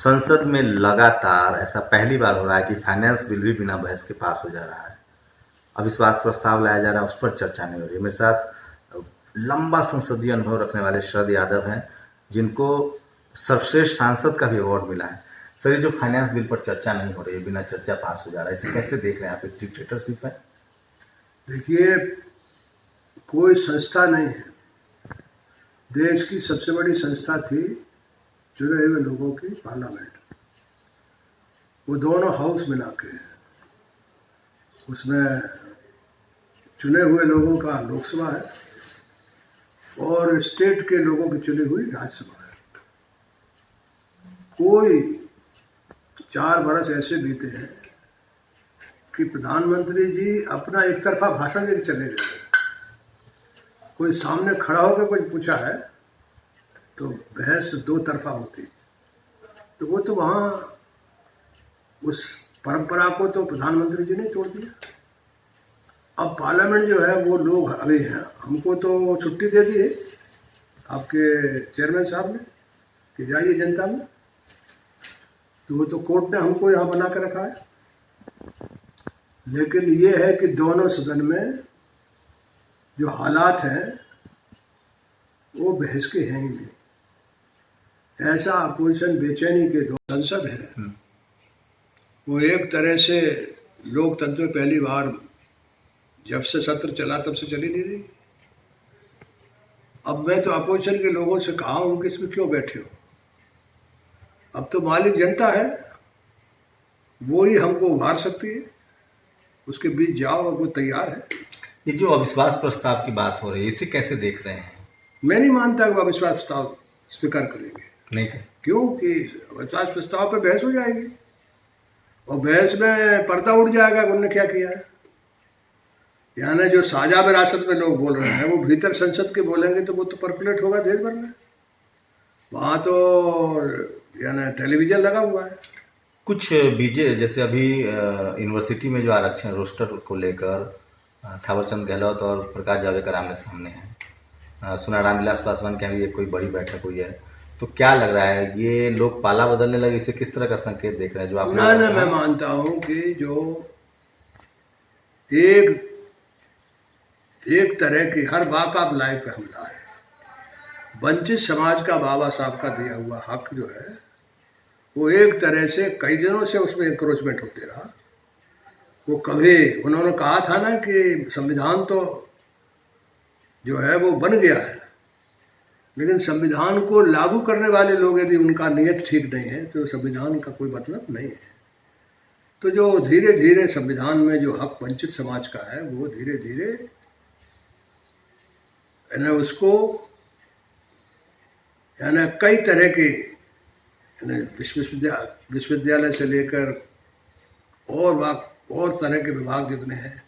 संसद में लगातार ऐसा पहली बार हो रहा है कि फाइनेंस बिल भी बिना बहस के पास हो जा रहा है। अविश्वास प्रस्ताव लाया जा रहा है, उस पर चर्चा नहीं हो रही है। मेरे साथ लंबा संसदीय अनुभव रखने वाले शरद यादव हैं, जिनको सर्वश्रेष्ठ सांसद का भी अवार्ड मिला है। सर, ये जो फाइनेंस बिल पर चर्चा नहीं हो रही है, बिना चर्चा पास हो जा रहा है, इसे कैसे देख रहे हैं आप? एक डिक्टेटरशिप है? देखिए, कोई संस्था नहीं है। देश की सबसे बड़ी संस्था थी चुने हुए लोगों की पार्लियामेंट। वो दोनों हाउस मिला के है, उसमें चुने हुए लोगों का लोकसभा है और स्टेट के लोगों की चुनी हुई राज्यसभा है। कोई 4 बरस ऐसे बीते हैं कि प्रधानमंत्री जी अपना एक तरफा भाषण देकर चले गए। कोई सामने खड़ा होकर कुछ पूछा है तो बहस 2 तरफा होती, तो वो तो वहाँ उस परंपरा को तो प्रधानमंत्री जी ने तोड़ दिया। अब पार्लियामेंट जो है वो लोग अभी हैं, हमको तो छुट्टी दे दी है आपके चेयरमैन साहब ने कि जाइए जनता में, तो वो तो कोर्ट ने हमको यहाँ बना के रखा है। लेकिन ये है कि दोनों सदन में जो हालात हैं वो बहस के हैं ही नहीं। ऐसा अपोजिशन बेचैनी के दो संसद है, वो एक तरह से लोकतंत्र में पहली बार जब से सत्र चला तब से चली नहीं रही। अब मैं तो अपोजिशन के लोगों से कहा हूं कि इसमें क्यों बैठे हो, अब तो मालिक जनता है, वो ही हमको उभार सकती है, उसके बीच जाओ और वो तैयार है। ये जो अविश्वास प्रस्ताव की बात हो रही है, इसे कैसे देख रहे हैं? मैं नहीं मानता कि वो अविश्वास प्रस्ताव स्वीकार करेंगे। नहीं, क्योंकि अविश्वास प्रस्ताव पे बहस हो जाएगी और बहस में पर्दा उड़ जाएगा कि उन्होंने क्या किया है। यानी जो साझा विरासत में लोग बोल रहे हैं वो भीतर संसद के बोलेंगे तो वो तो पर्कुलेट होगा देश भर में। वहाँ तो यानी टेलीविजन लगा हुआ है। कुछ बीजे जैसे अभी यूनिवर्सिटी में जो आरक्षण रोस्टर को लेकर थावरचंद गहलोत और प्रकाश जावड़ेकर आमने सामने हैं। सुना रामविलास पासवान की भी कोई बड़ी बैठक हुई है, तो क्या लग रहा है ये लोग पाला बदलने लगे? इसे किस तरह का संकेत देख रहे हैं? जो आप ना मैं मानता हूँ कि जो एक तरह की हर बात आप लाइव पे हमला है। वंचित समाज का बाबा साहब का दिया हुआ हक जो है वो एक तरह से कई दिनों से उसमें इंक्रोचमेंट होते रहा। वो कभी उन्होंने कहा था ना कि संविधान तो जो है वो बन गया है, लेकिन संविधान को लागू करने वाले लोग यदि उनका नियत ठीक नहीं है तो संविधान का कोई मतलब नहीं है। तो जो धीरे धीरे संविधान में जो हक वंचित समाज का है वो धीरे धीरे उसको यानी कई तरह के विश्वविद्यालय से लेकर और तरह के विभाग जितने हैं,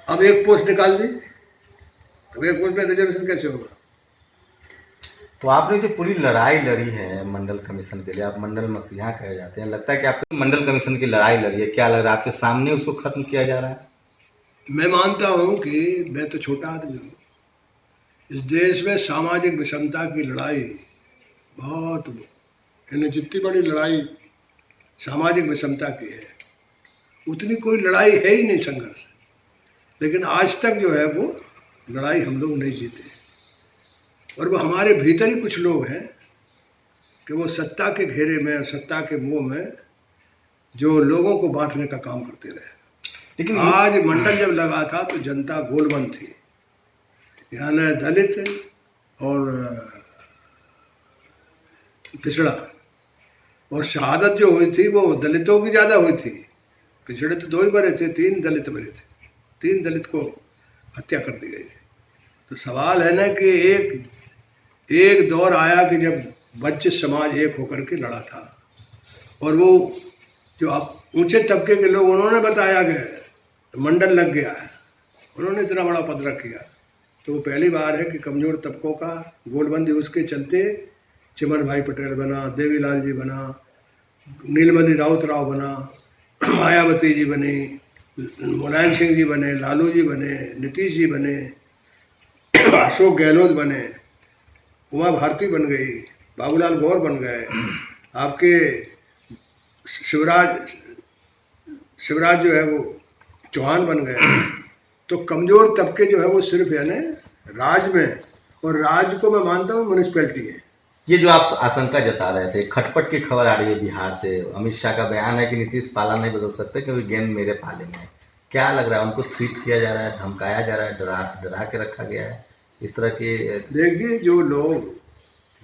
अब एक पोस्ट निकाल दी तो एक पोस्ट में रिजर्वेशन कैसे होगा? तो आपने जो पूरी लड़ाई लड़ी है मंडल कमीशन के लिए, आप मंडल मसीहा कहे जाते हैं, लगता है कि आपने मंडल कमीशन की लड़ाई लड़ी है, क्या लग रहा है आपके सामने उसको खत्म किया जा रहा है? मैं मानता हूं कि मैं तो छोटा आदमी हूँ, इस देश में सामाजिक विषमता की लड़ाई बहुत, यानी जितनी बड़ी लड़ाई सामाजिक विषमता की है उतनी कोई लड़ाई है ही नहीं संघर्ष। लेकिन आज तक जो है वो लड़ाई हम लोग नहीं जीते, और वो हमारे भीतर ही कुछ लोग हैं कि वो सत्ता के घेरे में, सत्ता के मोह में जो लोगों को बांटने का काम करते रहे। लेकिन आज मंडल जब लगा था तो जनता गोलबंद थी, यानी दलित और पिछड़ा, और शहादत जो हुई थी वो दलितों की ज़्यादा हुई थी। पिछड़े तो 2 ही मरे थे, 3 दलित मरे थे, 3 दलित को हत्या कर दी गई। तो सवाल है ना कि एक दौर आया कि जब वंचित समाज एक होकर के लड़ा था, और वो जो आप ऊंचे तबके के लोग उन्होंने बताया कि मंडल लग गया है, उन्होंने इतना बड़ा पद रख किया। तो वो पहली बार है कि कमजोर तबकों का गोलबंदी, उसके चलते चिमन भाई पटेल बना, देवीलाल जी बना, नीलमणि राउत राव बना, मायावती जी बनी, मुलायम सिंह जी बने, लालू जी बने, नीतीश जी बने, अशोक गहलोत बने, उमा भारती बन गई, बाबूलाल गौर बन गए, आपके शिवराज जो है वो चौहान बन गए, तो कमजोर तबके जो है वो सिर्फ यानी राज में, और राज को मैं मानता हूँ म्यूनिसपैलिटी है। ये जो आप आशंका जता रहे थे, खटपट की खबर आ रही है बिहार से, अमित शाह का बयान है कि नीतीश पाला नहीं बदल सकते क्योंकि गेंद मेरे पाले में है। क्या लग रहा है, उनको थ्रीट किया जा रहा है, धमकाया जा रहा है, डरा के रखा गया है इस तरह के? देखिए, जो लोग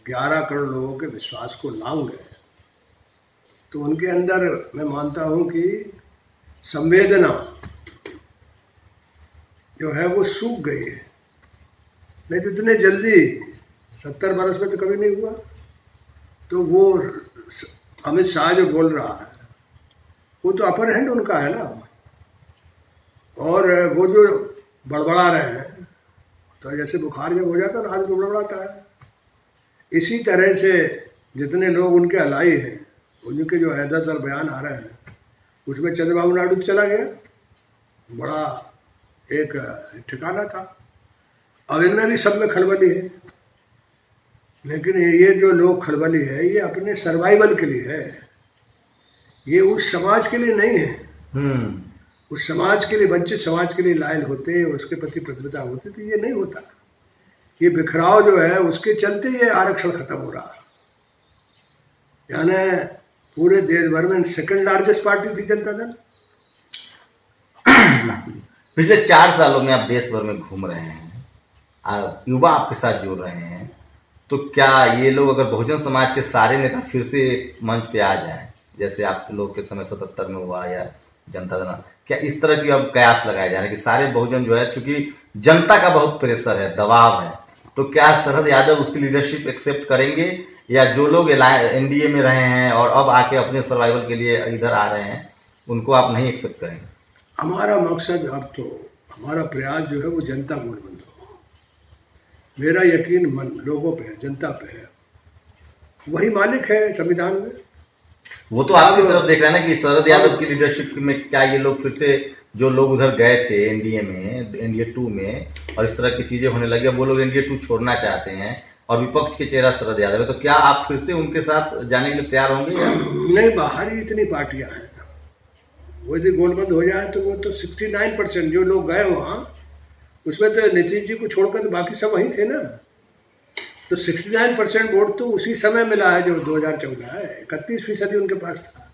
11 करोड़ लोगों के विश्वास को लांग गए, तो उनके अंदर मैं मानता हूं कि संवेदना जो है वो सूख गई है। नहीं तो इतने जल्दी 70 बरस में तो कभी नहीं हुआ। तो वो अमित शाह जो बोल रहा है वो तो अपर हैंड उनका है ना, और वो जो बड़बड़ा रहे हैं, तो जैसे बुखार जब हो जाता है ना, आदमी बड़बड़ाता है। इसी तरह से जितने लोग उनके अलाई हैं, उनके जो हैदत और बयान आ रहे हैं, उसमें चंद्रबाबू नायडू चला गया, बड़ा एक ठिकाना था। अब इनमें भी सब में खलबली है, लेकिन ये जो लोग खलबली है ये अपने सर्वाइवल के लिए है, ये उस समाज के लिए नहीं है। उस समाज के लिए, वंचित समाज के लिए लायल होते, उसके प्रति प्रतिबद्धता होती, तो ये नहीं होता। ये बिखराव जो है उसके चलते ये आरक्षण खत्म हो रहा है। यानी पूरे देश भर में सेकंड लार्जेस्ट पार्टी थी जनता दल। पिछले 4 सालों में आप देश भर में घूम रहे हैं, युवा आपके साथ जुड़ रहे हैं, तो क्या ये लोग, अगर बहुजन समाज के सारे नेता फिर से मंच पे आ जाएं, जैसे आप लोग के समय 77 में हुआ या जनता दल, क्या इस तरह की अब कयास लगाए जा रहे हैं कि सारे बहुजन जो है, चूंकि जनता का बहुत प्रेशर है, दबाव है, तो क्या शरद यादव उसकी लीडरशिप एक्सेप्ट करेंगे, या जो लोग एनडीए में रहे हैं और अब आके अपने सर्वाइवल के लिए इधर आ रहे हैं, उनको आप नहीं एक्सेप्ट करेंगे? हमारा मकसद, अब तो हमारा प्रयास जो है वो जनता गुटबंद हो। मेरा यकीन मन लोगों पे है, जनता पे है, वही मालिक है संविधान में। वो तो आपकी तरफ देख रहे हैं ना कि शरद यादव की लीडरशिप में क्या ये लोग फिर से, जो लोग उधर गए थे एनडीए में, एनडीए 2 में, और इस तरह की चीजें होने लगी, वो लोग एनडीए 2 छोड़ना चाहते हैं और विपक्ष के चेहरा शरद यादव है, तो क्या आप फिर से उनके साथ जाने के लिए तैयार होंगे या नहीं? बाहर ही इतनी पार्टियां हैं, वो यदि गोलबंद हो जाए तो वो तो 69% जो लोग गए वहां, उसमें तो नीतीश जी को छोड़कर तो बाकी सब वहीं थे ना। तो 69% वोट तो उसी समय मिला है जो 2014 है, 31% उनके पास था।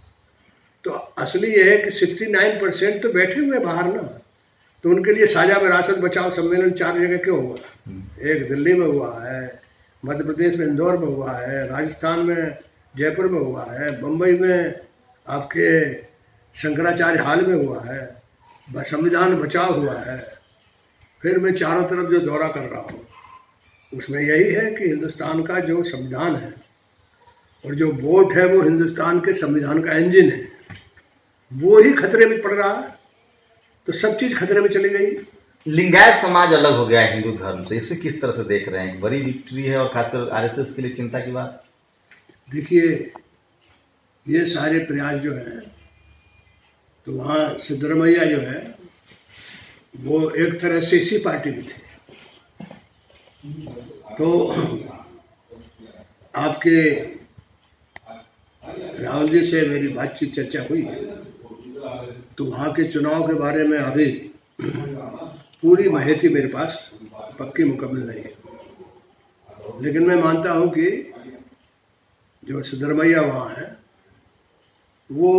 तो असली ये है कि 69% तो बैठे हुए बाहर ना। तो उनके लिए साझा विरासत बचाओ सम्मेलन 4 जगह क्यों हुआ? एक दिल्ली में हुआ है, मध्य प्रदेश में इंदौर में हुआ है, राजस्थान में जयपुर में हुआ है, मुंबई में आपके शंकराचार्य हाल में हुआ है, संविधान बचाव हुआ है। फिर मैं चारों तरफ जो दौरा कर रहा हूँ, उसमें यही है कि हिंदुस्तान का जो संविधान है और जो वोट है वो हिंदुस्तान के संविधान का इंजन है, वो ही खतरे में पड़ रहा है। तो सब चीज खतरे में चली गई। लिंगायत समाज अलग हो गया है हिंदू धर्म से, इसे किस तरह से देख रहे हैं? बड़ी विक्ट्री है और खासकर आरएसएस के लिए चिंता की बात। देखिए, ये सारे प्रयास जो है, तो वहाँ सिद्धरमैया जो है वो एक तरह से इसी पार्टी में थे। तो आपके राहुल जी से मेरी बातचीत चर्चा हुई, तो वहाँ के चुनाव के बारे में अभी पूरी माहिती मेरे पास पक्की मुकम्मल नहीं है, लेकिन मैं मानता हूँ कि जो सिद्धरमैया वहाँ है वो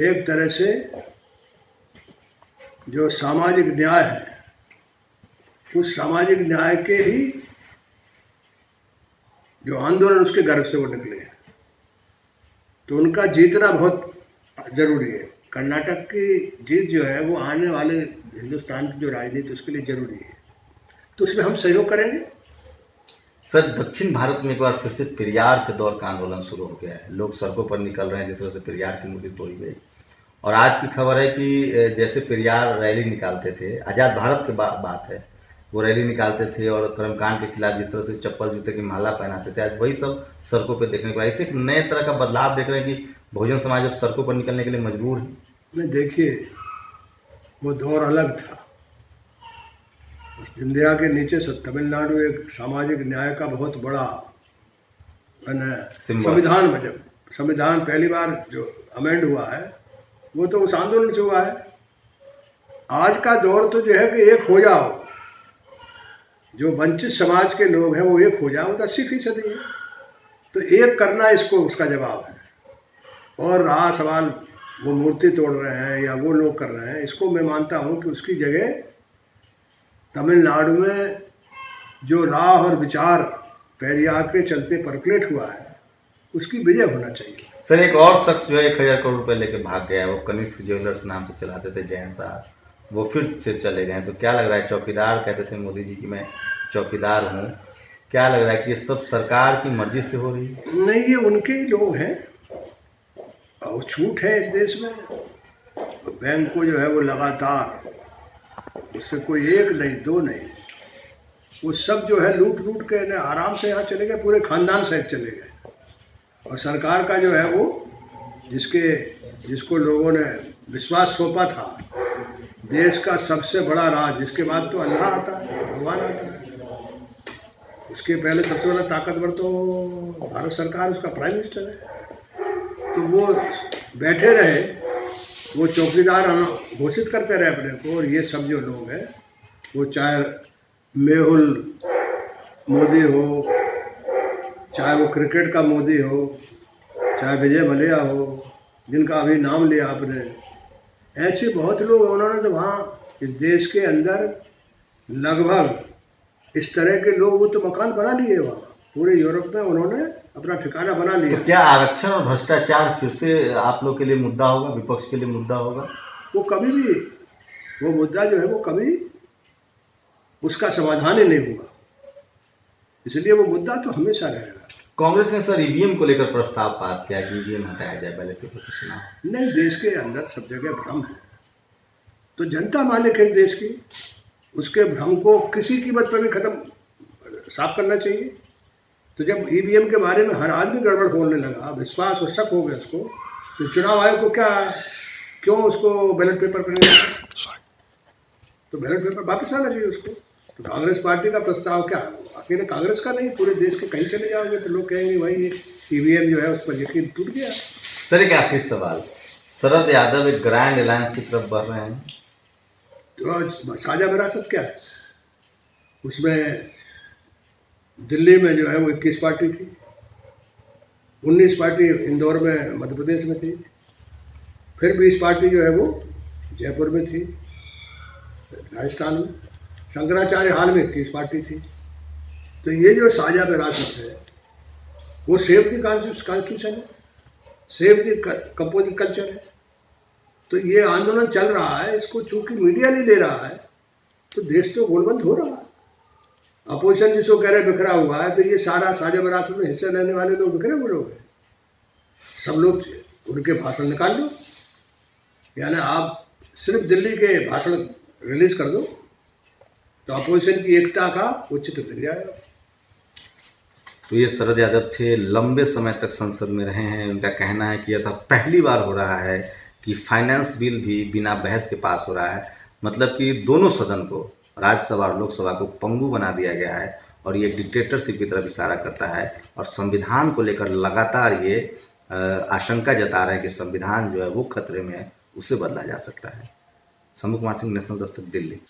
एक तरह से जो सामाजिक न्याय है, उस सामाजिक न्याय के ही जो आंदोलन, उसके गर्भ से वो निकले हैं। तो उनका जीतना बहुत जरूरी है। कर्नाटक की जीत जो है वो आने वाले हिंदुस्तान की जो राजनीति, उसके लिए जरूरी है। तो उसमें हम सहयोग करेंगे। सर, दक्षिण भारत में एक बार फिर से पेरियार के दौर का आंदोलन शुरू हो गया है, लोग सड़कों पर निकल रहे हैं जिस तरह से पेरियार की मूर्ति तोड़ी गई। और आज की खबर है कि जैसे पेरियार रैली निकालते थे, आजाद भारत की बात है, वो रैली निकालते थे और कर्मकांड के खिलाफ जिस तरह से चप्पल जूते की माला पहनाते थे, आज वही सब सड़कों पर देखने को। ऐसे एक नए तरह का बदलाव देख रहे हैं कि बहुजन समाज अब सड़कों पर निकलने के लिए मजबूर है। नहीं, देखिए, वो दौर अलग था। इंडिया के नीचे से तमिलनाडु एक सामाजिक न्याय का बहुत बड़ा संविधान संविधान पहली बार जो अमेंड हुआ है वो तो उस आंदोलन से हुआ है। आज का दौर तो जो है कि एक हो जाओ, जो वंचित समाज के लोग हैं वो एक हो जाओ, तो 80% है। तो एक करना इसको उसका जवाब है। और रहा सवाल वो मूर्ति तोड़ रहे हैं या वो लोग कर रहे हैं, इसको मैं मानता हूँ कि उसकी जगह तमिलनाडु में जो राह और विचार पेरियार के चलते परकुलेट हुआ है उसकी विजय होना चाहिए। सर, एक और शख्स जो है 1,000 करोड़ रुपए लेके भाग गया है, वो कनिष्क ज्वेलर्स नाम से चलाते थे, जैन साहब, वो फिर से चले गए। तो क्या लग रहा है, चौकीदार कहते थे मोदी जी कि मैं चौकीदार हूँ, क्या लग रहा है कि ये सब सरकार की मर्जी से हो रही है? नहीं, ये उनके ही लोग हैं और छूट है इस देश में। बैंक को जो है वो लगातार, उससे कोई एक नहीं दो नहीं, वो सब जो है लूट लूट के आराम से यहाँ चले गए, पूरे खानदान सहित चले गए। और सरकार का जो है वो जिसको लोगों ने विश्वास सौंपा था, देश का सबसे बड़ा राज, जिसके बाद तो अल्लाह आता है, भगवान आता है, उसके पहले सबसे बड़ा ताकतवर तो भारत सरकार, उसका प्राइम मिनिस्टर है। तो वो बैठे रहे, वो चौकीदार घोषित करते रहे अपने को। और ये सब जो लोग हैं, वो चाहे मेहुल मोदी हो, चाहे वो क्रिकेट का मोदी हो, चाहे विजय मल्ल्या हो, जिनका अभी नाम लिया आपने, ऐसे बहुत लोग, उन्होंने तो वहाँ इस देश के अंदर लगभग इस तरह के लोग, वो तो मकान बना लिए वहाँ पूरे यूरोप में, उन्होंने अपना ठिकाना बना लिया। तो क्या आरक्षण और भ्रष्टाचार फिर से आप लोग के लिए मुद्दा होगा, विपक्ष के लिए मुद्दा होगा? वो कभी भी, वो मुद्दा जो है वो कभी उसका समाधान ही नहीं होगा, इसलिए वो मुद्दा तो हमेशा रहेगा। कांग्रेस ने सर ईवीएम को लेकर प्रस्ताव पास किया कि ईवीएम हटाया जाए बैलेट पेपर से चुनाव। नहीं, देश के अंदर सब जगह भ्रम है, तो जनता मालिक है देश की, उसके भ्रम को किसी कीमत पर भी खत्म साफ करना चाहिए। तो जब ईवीएम के बारे में हर आदमी गड़बड़ बोलने लगा, विश्वास और शक हो गया उसको, तो चुनाव आयोग को क्या, क्यों उसको बैलेट पेपर पर नहीं, तो बैलेट पेपर वापस आना चाहिए उसको। तो कांग्रेस पार्टी का प्रस्ताव क्या, अकेले कांग्रेस का नहीं, पूरे देश के कहीं चले जाओगे तो लोग कहेंगे भाई ये ईवीएम जो है उस पर यकीन टूट गया। सर, एक आखिरी सवाल, शरद यादव एक ग्रैंड अलायंस की तरफ बढ़ रहे हैं, तो साझा विरासत क्या है, उसमें दिल्ली में जो है वो 21 पार्टी थी, 19 पार्टी इंदौर में मध्य प्रदेश में थी, फिर 20 पार्टी जो है वो जयपुर में थी राजस्थान में, शंकराचार्य हाल में 21 पार्टी थी। तो ये जो साझा विरासत है वो सेव द कॉन्स्टिट्यूशन है, सेव द कंपोजिट कल्चर है। तो ये आंदोलन चल रहा है, इसको चूंकि मीडिया नहीं ले रहा है तो देश तो गोलबंद हो रहा है। अपोजिशन जिसको कह रहे बिखरा हुआ है, तो ये सारा साझा विरासत में हिस्सा लेने वाले लोग बिखरे हुए लोग हैं। सब लोग उनके भाषण निकाल लो, यानी आप सिर्फ दिल्ली के भाषण रिलीज कर दो तो अपोजिशन की एकता का वो चित्र मिल जाएगा। तो ये शरद यादव थे, लंबे समय तक संसद में रहे हैं। उनका कहना है कि ऐसा पहली बार हो रहा है कि फाइनेंस बिल भी बिना बहस के पास हो रहा है, मतलब कि दोनों सदन को, राज्यसभा और लोकसभा को पंगु बना दिया गया है और ये डिक्टेटरशिप की तरफ इशारा करता है। और संविधान को लेकर लगातार ये आशंका जता रहा है कि संविधान जो है वो खतरे में है, उसे बदला जा सकता है। शंभू कुमार सिंह, नेशनल दस्तक, दिल्ली।